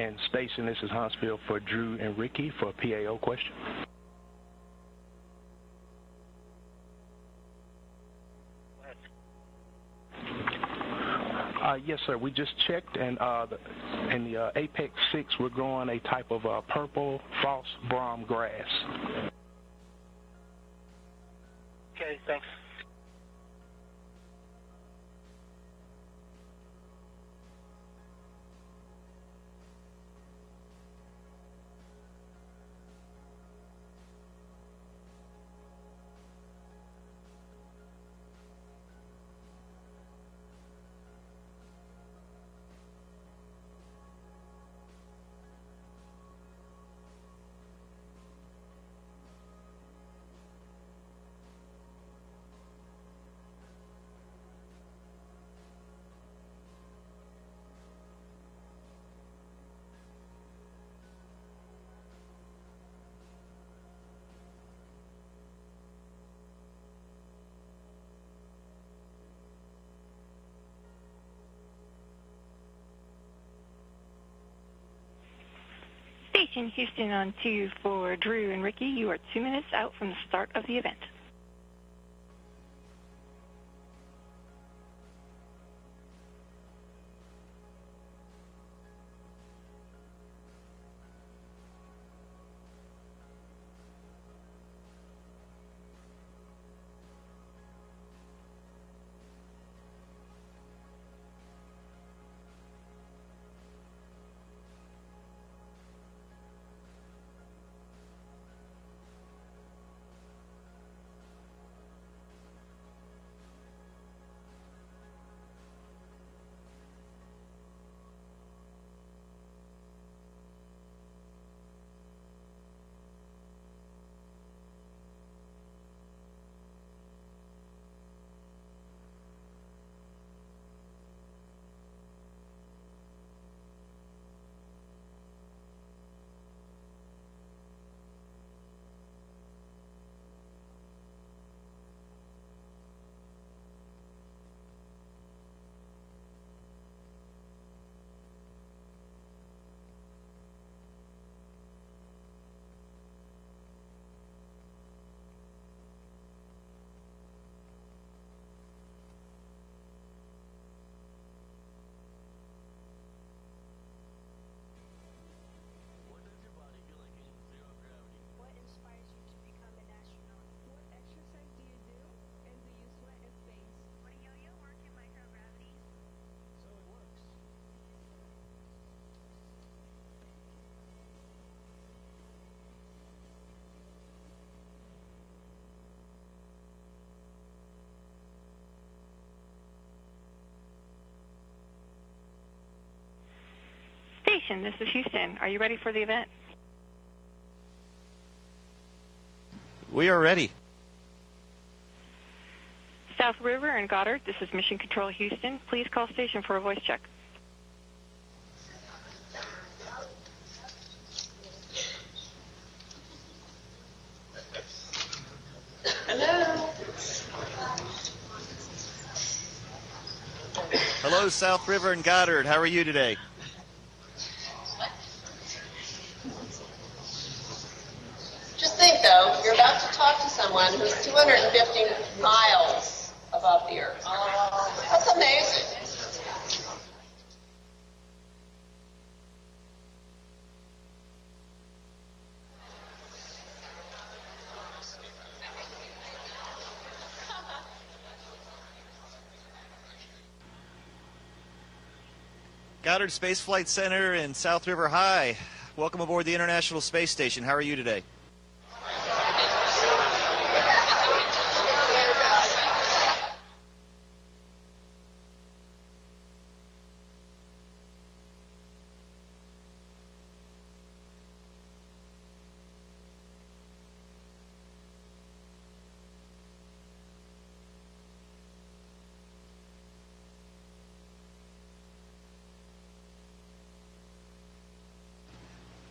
And station, this is Huntsville for Drew and Ricky for a PAO question. Yes, sir. We just checked, and in the Apex 6, we're growing a type of purple false brome grass. Okay, thanks. Station Houston on 2 for Drew and Ricky. You are 2 minutes out from the start of the event. Station, this is Houston. Are you ready for the event? We are ready. South River and Goddard, this is Mission Control Houston. Please call station for a voice check. Hello. Hello, South River and Goddard. How are you today? Just think, though, you're about to talk to someone who's 250 miles above the Earth. That's amazing. Goddard Space Flight Center and South River High. Welcome aboard the International Space Station. How are you today?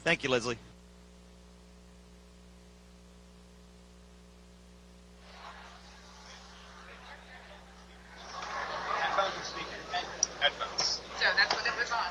Thank you, Leslie. Headphones and speakers. Headphones. So that's what it was on.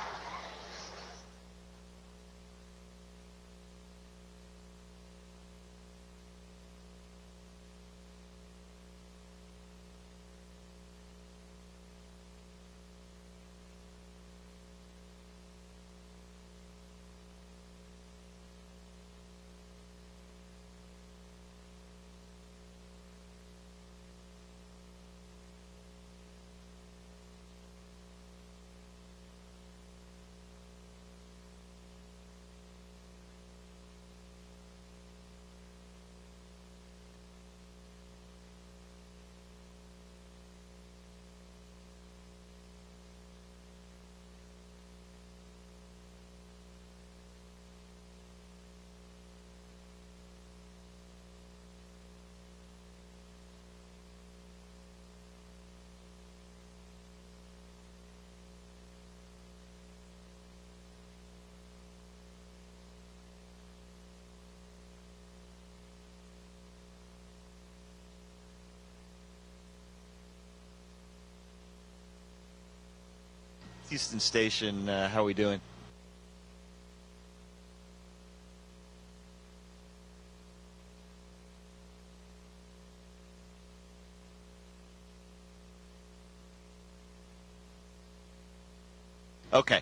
Houston Station, how are we doing? Okay.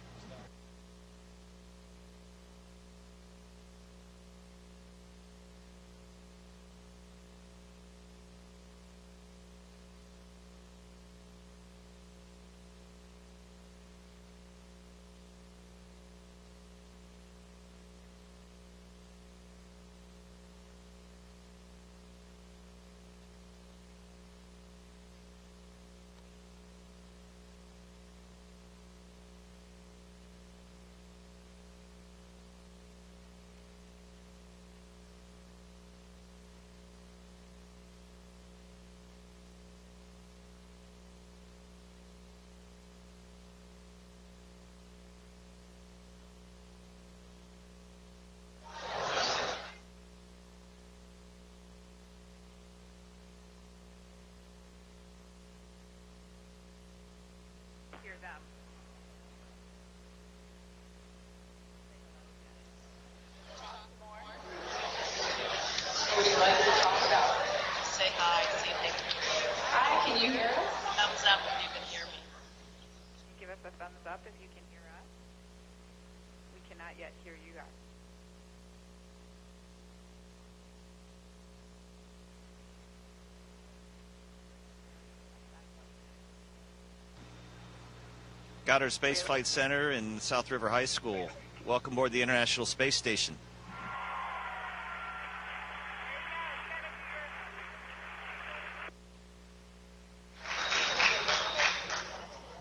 Would you like to talk about? Say hi, see if they can hear you. Hi, can you hear us? Thumbs up if you can hear me. Give us a thumbs up if you can hear us. We cannot yet hear you guys. Goddard Space Flight Center in South River High School. Welcome aboard the International Space Station.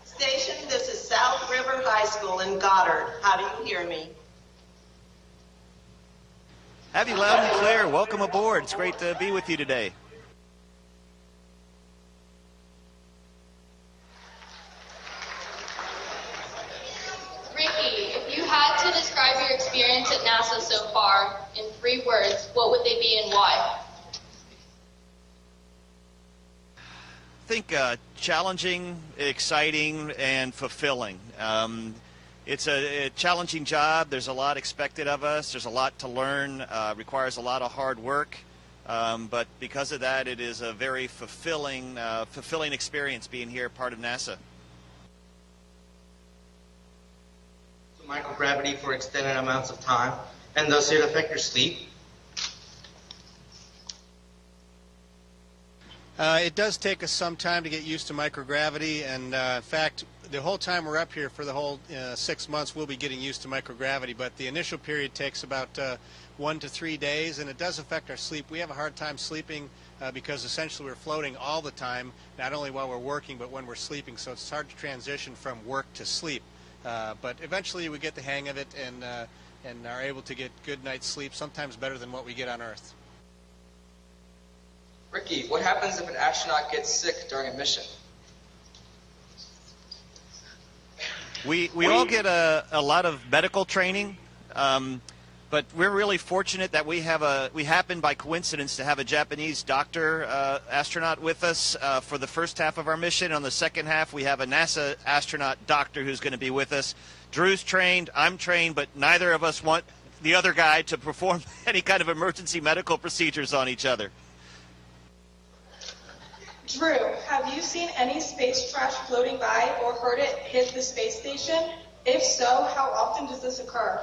Station, this is South River High School in Goddard. How do you hear me? Have you loud and clear. Welcome aboard. It's great to be with you today. Ricky, if you had to describe your experience at NASA so far in 3 words, what would they be and why? I think challenging, exciting, and fulfilling. It's a challenging job. There's a lot expected of us. There's a lot to learn. Requires a lot of hard work. But because of that, it is a very fulfilling experience being here, part of NASA. Microgravity for extended amounts of time, and does it affect your sleep? It does take us some time to get used to microgravity, and in fact, the whole time we're up here for the whole 6 months, we'll be getting used to microgravity, but the initial period takes about 1 to 3 days, and it does affect our sleep. We have a hard time sleeping because essentially we're floating all the time, not only while we're working, but when we're sleeping, so it's hard to transition from work to sleep. But eventually we get the hang of it and are able to get good night's sleep, sometimes better than what we get on Earth. Ricky, what happens if an astronaut gets sick during a mission? We all get a lot of medical training, but we're really fortunate that we happen by coincidence to have a Japanese doctor astronaut with us for the first half of our mission. On the second half, we have a NASA astronaut doctor who's going to be with us. Drew's trained, I'm trained, but neither of us want the other guy to perform any kind of emergency medical procedures on each other. Drew, have you seen any space trash floating by or heard it hit the space station? If so, how often does this occur?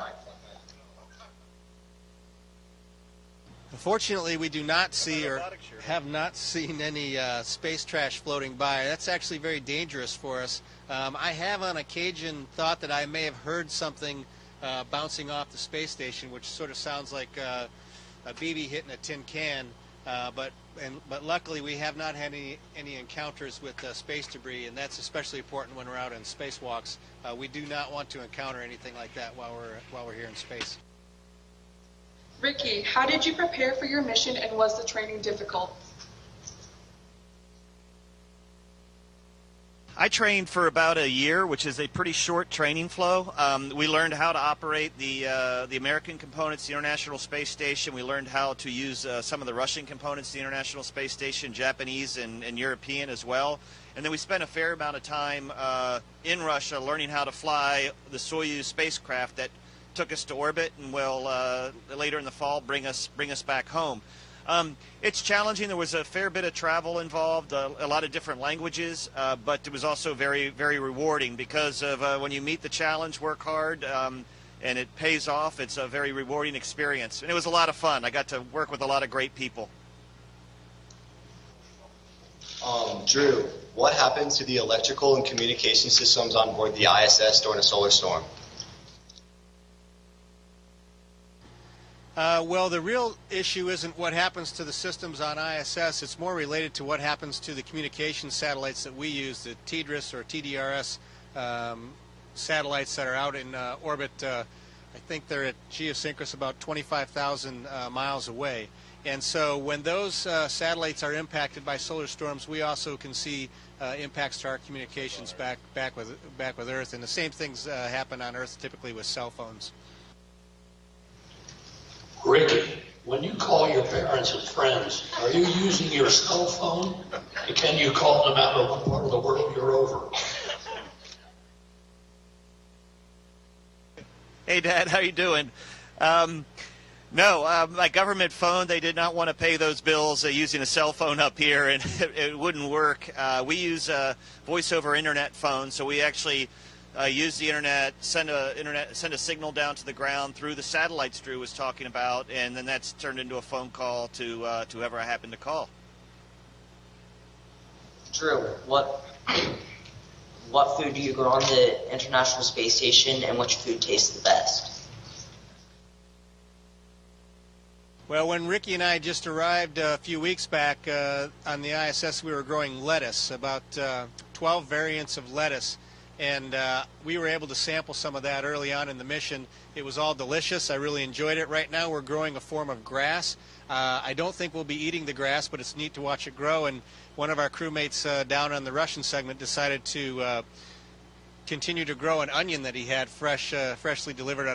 Unfortunately, we do not see or have not seen any space trash floating by. That's actually very dangerous for us. I have on occasion thought that I may have heard something bouncing off the space station, which sort of sounds like a BB hitting a tin can. But luckily we have not had any encounters with space debris, and that's especially important when we're out in spacewalks. We do not want to encounter anything like that while we're here in space. Ricky, how did you prepare for your mission, and was the training difficult? I trained for about a year, which is a pretty short training flow. We learned how to operate the American components, the International Space Station. We learned how to use some of the Russian components, the International Space Station, Japanese and European as well. And then we spent a fair amount of time in Russia learning how to fly the Soyuz spacecraft that took us to orbit and will later in the fall bring us back home. It's challenging. There was a fair bit of travel involved, a lot of different languages, but it was also very, very rewarding because of when you meet the challenge, work hard, and it pays off. It's a very rewarding experience, and it was a lot of fun. I got to work with a lot of great people. Drew, what happened to the electrical and communication systems on board the ISS during a solar storm? Well, the real issue isn't what happens to the systems on ISS. It's more related to what happens to the communication satellites that we use, the TDRS or TDRS satellites that are out in orbit. I think they're at geosynchronous about 25,000 miles away. And so when those satellites are impacted by solar storms, we also can see impacts to our communications back with Earth. And the same things happen on Earth typically with cell phones. Ricky, when you call your parents and friends, are you using your cell phone? And can you call them out of what part of the world you're over? Hey, Dad, how you doing? No, my government phone, they did not want to pay those bills using a cell phone up here, and it wouldn't work. We use a voice over internet phone, so we actually use the internet, send a signal down to the ground through the satellites Drew was talking about, and then that's turned into a phone call to whoever I happen to call. Drew, what food do you grow on the International Space Station, and which food tastes the best? Well, when Ricky and I just arrived a few weeks back on the ISS, we were growing lettuce, about 12 variants of lettuce. And we were able to sample some of that early on in the mission. It was all delicious. I really enjoyed it. Right now we're growing a form of grass. I don't think we'll be eating the grass, but it's neat to watch it grow. And one of our crewmates down on the Russian segment decided to continue to grow an onion that he had freshly delivered